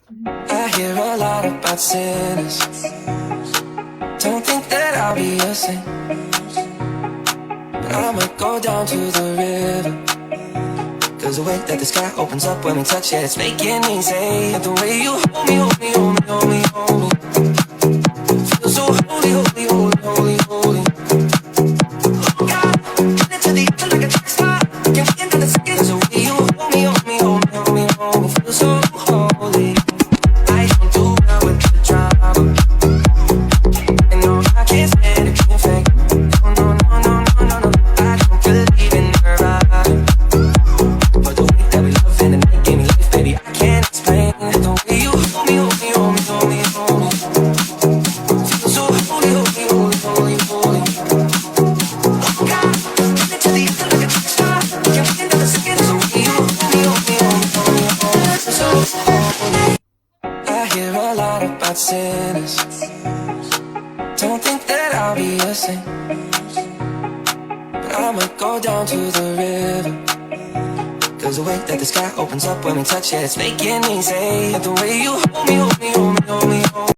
I hear a lot about sinners. Don't think that I'll be a saint, but I might go down to the river. Cause the way that the sky opens up when we touch it, it's making me say, the way you hold me, hold me, hold me, hold me, hold me, feel so holy, holy, holy, holy, holy. Oh God, get into the air like a track star. Can't get into the second. Cause the way you hold me, hold me, hold me, hold me, hold me, feel so holy. I don't do well with the drama, and no, I can't stand it being fake. No, no, no, no, no, no, no. I don't believe in nirvana, but the way that we love in the night gave me life, baby. I can't explain the way you hold me, hold me, hold me, hold me, hold me. Feel so holy, holy, holy, holy, holy. Oh God, get into the air like a track star. Can't wait another second. The way you hold me, hold me, hold me, hold me, hold me. Feel so holy. I hear a lot about sinners. Don't think that I'll be a saint, but I might go down to the river. Cause the way that the sky opens up when we touch it, it's making me say, the way you hold me, hold me, hold me, hold me, hold me.